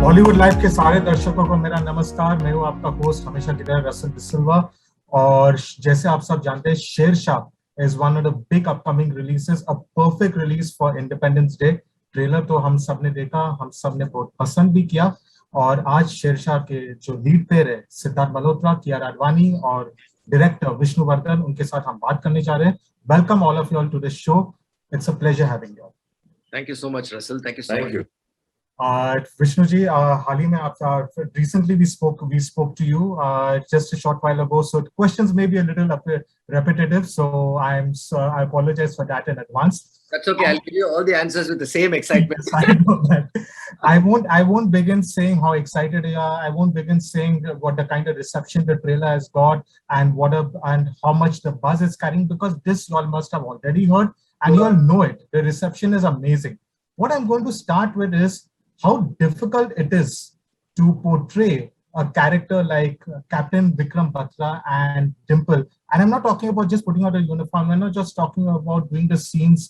Bollywood live के सारे दर्शकों को मेरा नमस्कार। मैं हूं आपका होस्ट हमेशा की तरह रसल डिसिल्वा। और जैसे आप सब जानते हैं, Shershaah is one of the big upcoming releases, a perfect release for Independence Day. Trailer तो हम सब ने देखा, हम सब ने बहुत पसंद भी किया। और आज शेरशाह के जो लीड पेयर है, सिद्धार्थ मल्होत्रा, कियारा अडवाणी और डायरेक्टर विष्णुवर्धन, उनके साथ हम बात करने जा रहे हैं। Welcome all of you all to this show. It's a pleasure having you. Thank you so much, Russell. Thank you so much. Vishnu ji, हाल ही में आप recently we spoke to you just a short while ago, so questions may be a little repetitive, so I apologize for that in advance. That's okay. I'll give you all the answers with the same excitement. I know that. I won't begin saying how excited you are. I won't begin saying what the kind of reception the trailer has got and how much the buzz is carrying, because this you all must have already heard and you all know it. The reception is amazing. What I'm going to start with is how difficult it is to portray a character like Captain Vikram Batra and Dimple. And I'm not talking about just putting out a uniform. I'm not just talking about doing the scenes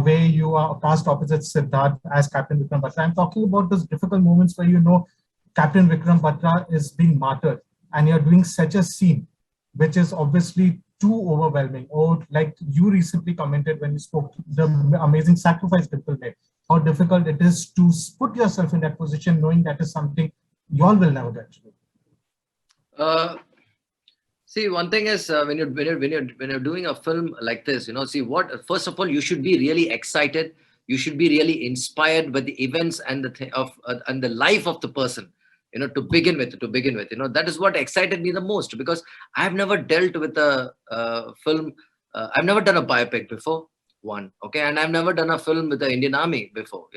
where you are cast opposite Sidharth as Captain Vikram Batra. I'm talking about those difficult moments where you know Captain Vikram Batra is being martyred and you're doing such a scene, which is obviously too overwhelming. Or like you recently commented when you spoke the amazing sacrifice Dimple made, how difficult it is to put yourself in that position, knowing that is something you all will never get to do. See, one thing is when you're doing a film like this, see what. First of all, you should be really excited. You should be really inspired by the events and and the life of the person. To begin with, that is what excited me the most, because I have never dealt with a film. I've never done a biopic before. One, okay, and I've never done a film with the Indian Army before.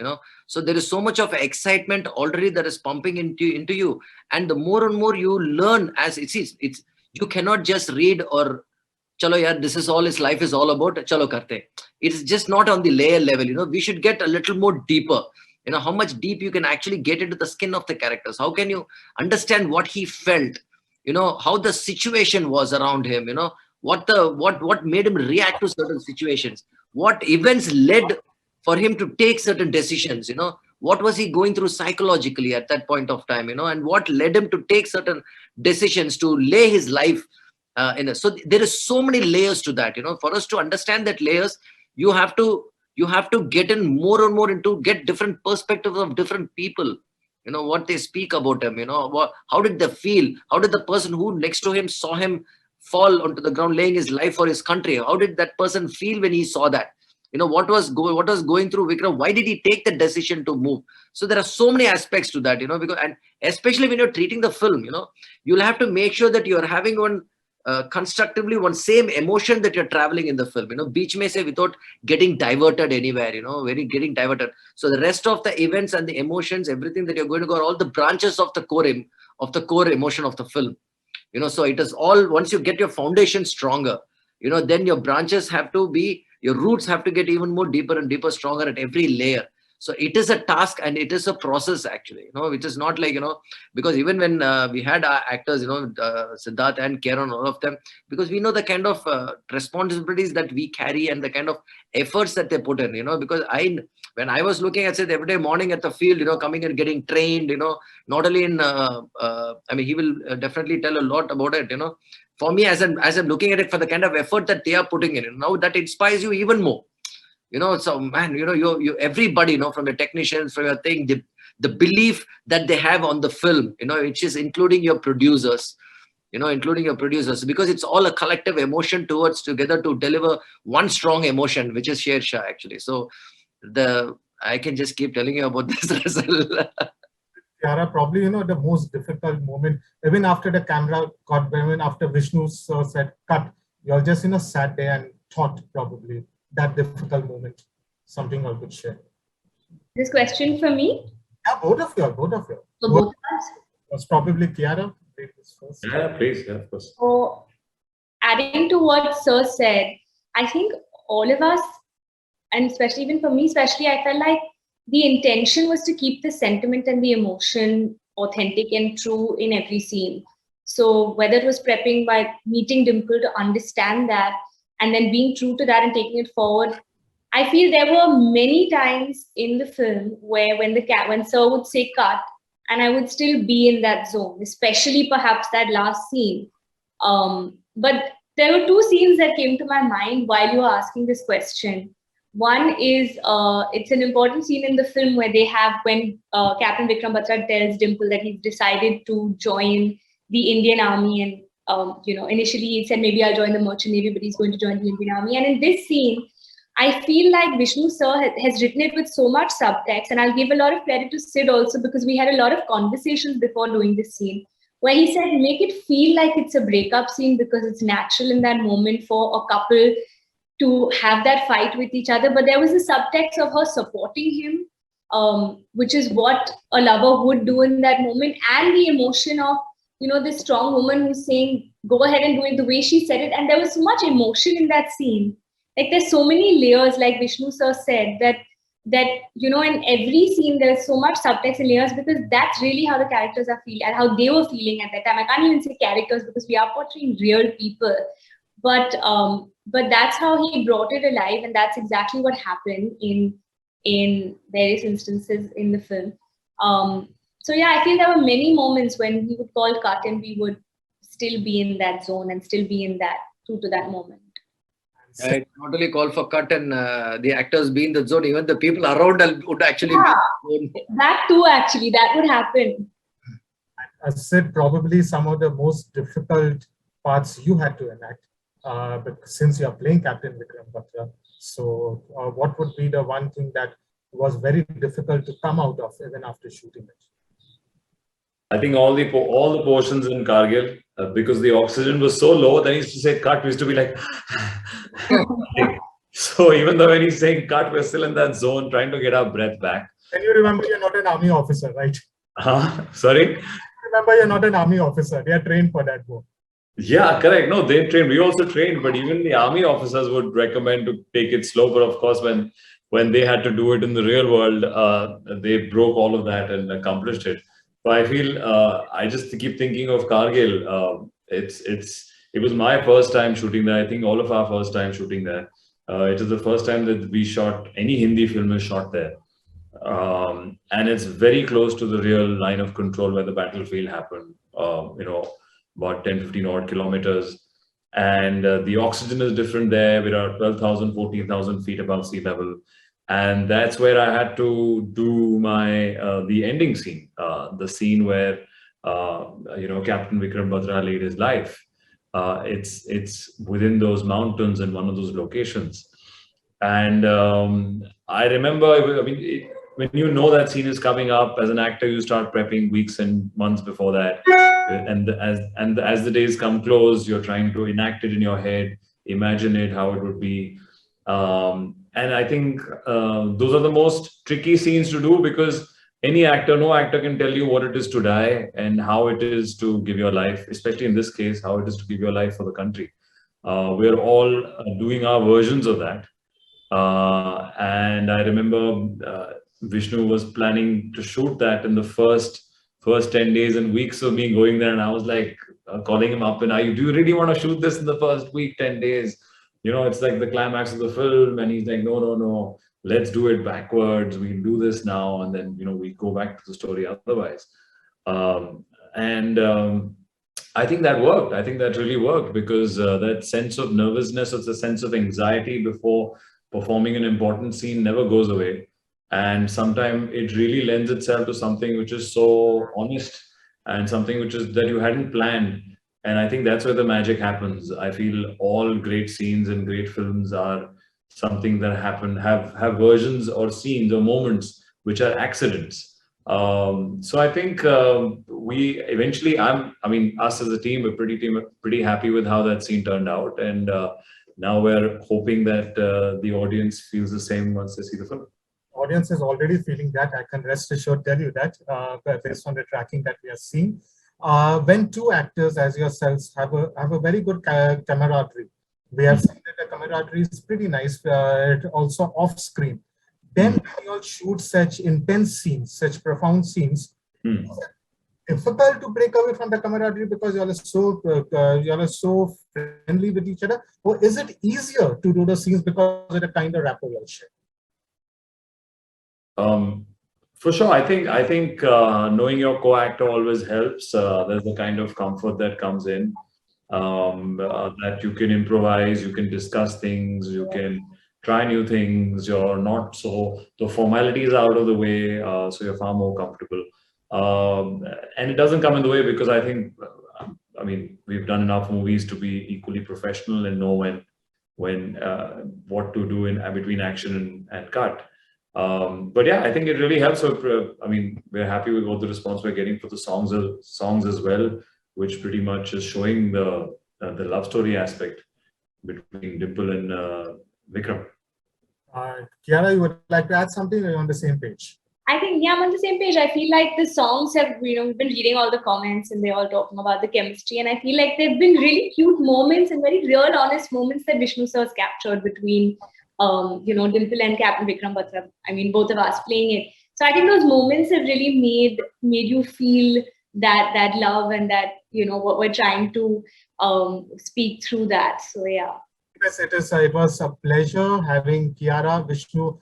So there is so much of excitement already that is pumping into you, and the more and more you learn as it's you cannot just read or chalo yaar, this is all his life is all about, chalo karte. It's just not on the layer level. We should get a little more deeper. How much deep you can actually get into the skin of the characters. How can you understand what he felt? How the situation was around him. What made him react to certain situations. What events led for him to take certain decisions. What was he going through psychologically at that point of time? And what led him to take certain decisions to lay his life so there is so many layers to that. For us to understand that layers, you have to get in more and more into get different perspectives of different people, what they speak about him, how did they feel, how did the person who next to him saw him fall onto the ground laying his life for his country, how did that person feel when he saw that, what was going through Vikram, why did he take the decision to move. So there are so many aspects to that, because, and especially when you're treating the film, you'll have to make sure that you're having one constructively one same emotion that you're traveling in the film, beach may say, without getting diverted anywhere, getting diverted. So the rest of the events and the emotions, everything that you're going to go are all the branches of the core emotion of the film. So it is all, once you get your foundation stronger, then your branches have to be, your roots have to get even more deeper and deeper, stronger at every layer. So it is a task and it is a process actually, which is not like, because even when we had our actors, Sidharth and Kiara and all of them, because we know the kind of responsibilities that we carry and the kind of efforts that they put in, because when I was looking at it every day morning at the field, coming and getting trained, not only in, I mean, he will definitely tell a lot about it, for me as I'm looking at it for the kind of effort that they are putting in, now that inspires you even more. So man, you everybody, from the technicians, from your thing, the belief that they have on the film, which is including your producers, because it's all a collective emotion towards together to deliver one strong emotion, which is Shershaah actually. So I can just keep telling you about this result. Kiara, probably, the most difficult moment, even after the camera got, even after Vishnu said cut, you all just, sat there and thought probably that difficult moment, something I could share. This question for me? Yeah, both of you. So both of us? Was probably Kiara. First. Yeah, please, yeah, of course. So adding to what Sir said, I think all of us, and especially even for me, I felt like the intention was to keep the sentiment and the emotion authentic and true in every scene. So whether it was prepping by meeting Dimple to understand that, and then being true to that and taking it forward, I feel there were many times in the film where when Sir would say cut, and I would still be in that zone, especially perhaps that last scene. But there were two scenes that came to my mind while you were asking this question. One is it's an important scene in the film where they have when Captain Vikram Batra tells Dimple that he's decided to join the Indian Army, and initially he said maybe I'll join the Merchant Navy, but he's going to join the Indian Army. And in this scene, I feel like Vishnu sir has written it with so much subtext, and I'll give a lot of credit to Sid also because we had a lot of conversations before doing this scene where he said make it feel like it's a breakup scene because it's natural in that moment for a couple to have that fight with each other. But there was a subtext of her supporting him, which is what a lover would do in that moment, and the emotion of this strong woman who's saying go ahead and do it the way she said it. And there was so much emotion in that scene. Like there's so many layers, like Vishnu sir said, that in every scene there's so much subtext and layers because that's really how the characters are feeling and how they were feeling at that time. I can't even say characters because we are portraying real people, but that's how he brought it alive, and that's exactly what happened in various instances in the film. So yeah, I feel there were many moments when he would call cut and we would still be in that zone and still be in that true to that moment. It not only call for cut and the actors be in the zone, even the people around would actually be in the zone. That too, actually, that would happen. As said, probably some of the most difficult parts you had to enact, since you are playing Captain Vikram Batra. So what would be the one thing that was very difficult to come out of even after shooting it? I think all the portions in Kargil, because the oxygen was so low, then he used to say cut, we used to be like, so even though when he's saying cut, we're still in that zone trying to get our breath back. And you remember you're not an army officer, right? Sorry? Remember you're not an army officer. They are trained for that work. Yeah, correct. No, they trained. We also trained, but even the army officers would recommend to take it slow. But of course, when they had to do it in the real world, they broke all of that and accomplished it. But I feel I just keep thinking of Kargil. It was my first time shooting there. I think all of our first time shooting there. It is the first time that we shot any Hindi film is shot there, and it's very close to the real line of control where the battlefield happened. About 10-15 odd kilometers, and the oxygen is different there. We are 12,000, 14,000 feet above sea level. And that's where I had to do my the ending scene, the scene where Captain Vikram Batra laid his life. It's within those mountains in one of those locations, and I remember. I mean, when you know that scene is coming up as an actor, you start prepping weeks and months before that, and as the days come close, you're trying to enact it in your head, imagine it how it would be. And I think those are the most tricky scenes to do because no actor can tell you what it is to die and how it is to give your life, especially in this case, how it is to give your life for the country. We're all doing our versions of that. And I remember Vishnu was planning to shoot that in the first 10 days and weeks of me going there. And I was like calling him up and do you really want to shoot this in the first week, 10 days? It's like the climax of the film, and he's like, no, let's do it backwards. We can do this now, and then we go back to the story otherwise. I think that worked. I think that really worked because that sense of nervousness, it's a sense of anxiety before performing an important scene never goes away. And sometimes it really lends itself to something which is so honest and something which is that you hadn't planned. And I think that's where the magic happens. I feel all great scenes and great films are something that have versions or scenes or moments which are accidents. So I think we eventually, us as a team, we're pretty happy with how that scene turned out. And now we're hoping that the audience feels the same once they see the film. Audience is already feeling that. I can rest assured tell you that based on the tracking that we are seeing. When two actors as yourselves have a very good camaraderie, we have seen that the camaraderie is pretty nice, also off screen. Then when you all shoot such intense scenes, such profound scenes, is it difficult to break away from the camaraderie because you are so friendly with each other, or is it easier to do the scenes because of the kind of rapport you all share? For sure, I think knowing your co-actor always helps. There's a kind of comfort that comes in, that you can improvise, you can discuss things, you can try new things. You're not so the formalities are out of the way, so you're far more comfortable. And it doesn't come in the way because I think, I mean, we've done enough movies to be equally professional and know when what to do in between action and cut. But yeah, I think it really helps. So, I mean, we're happy with what the response we're getting for the songs as well, which pretty much is showing the love story aspect between Dimple and Vikram. Kiara, you would like to add something? Or are you on the same page? I think, yeah, I'm on the same page. I feel like the songs have, we've been reading all the comments and they're all talking about the chemistry. And I feel like they've been really cute moments and very real, honest moments that Vishnu sir's captured between, Dimple and Captain Vikram Batra. I mean, both of us playing it. So I think those moments have really made you feel that love and that, what we're trying to speak through that. So, yeah. Yes, it was a pleasure having Kiara, Vishnu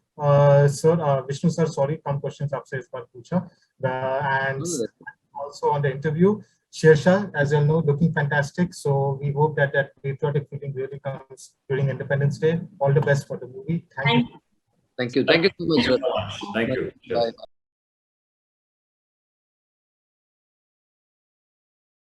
sir, sorry, some questions आपसे इस बार पूछा, and also on the interview. Shershaah, as you know, looking fantastic. So we hope that patriotic feeling really comes during Independence Day. All the best for the movie. Thank you. Thank you so much. Thank you. Bye.